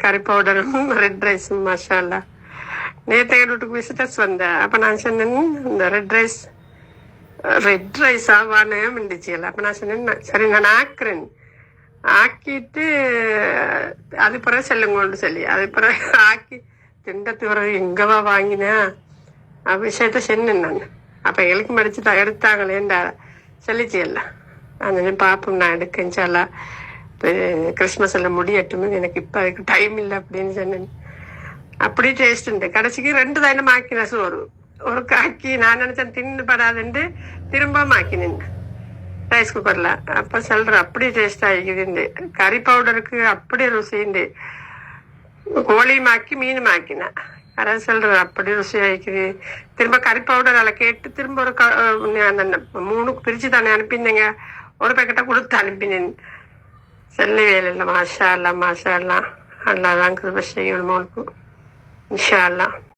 கறி பவுடரும் ரெட் ரைஸும் மசாலா. நேற்று வீட்டுக்கு விசிட்டர்ஸ் வந்தேன். அப்போ நான் சொன்னேன் இந்த ரெட் ரைஸ் ஆவானே இருந்துச்சு. அப்போ நான் சொன்னேன் சரி நான் ஆக்குறேன், ஆக்கிட்டு அது பிறகு செல்லுங்கன்னு சொல்லி அது பிறகு ஆக்கி திண்டத்து பிறகு எங்கவா வாங்கினேன் விஷயத்த சொன்னேன் நான். அப்போ எங்களுக்கு மடிச்சு எடுத்தாங்களேண்டா சொல்லிச்சு எல்லாம். அந்த பார்ப்போம் நான் எடுக்கஞ்சாலா கிறிஸ்மஸ் எல்லாம் முடியட்டுமே, எனக்கு இப்போ அதுக்கு டைம் இல்லை அப்படின்னு சொன்னேன். அப்படி டேஸ்ட் உண்டு. கடைசிக்கு 2 தைலம் ஆக்கின சோறு ஒரு காக்கி. நான் நினைச்சேன் தின்னு படாதுண்டு திரும்ப ஆக்கினேன் ரைஸ் குக்கர்ல. அப்ப சொல்றேன் அப்படி டேஸ்ட் ஆகிக்குது. கறி பவுடருக்கு அப்படி ருசிண்டு. கோழியும் ஆக்கி மீனும் ஆக்கினேன். யாராவது சொல்றேன் அப்படி ருசி ஆகிக்குது. திரும்ப கறி பவுடர் அதில் கேட்டு திரும்ப ஒரு 3 பிரிச்சு தானே அனுப்பினேங்க. ஒரு பேக்கெட்டை கொடுத்து அனுப்பினேன். செல்லு வேலை மாஷா அல்லா மாஷா அல்லா. அல்லாதான் கிருபை செய்யணும் இன்ஷா அல்லாஹ்.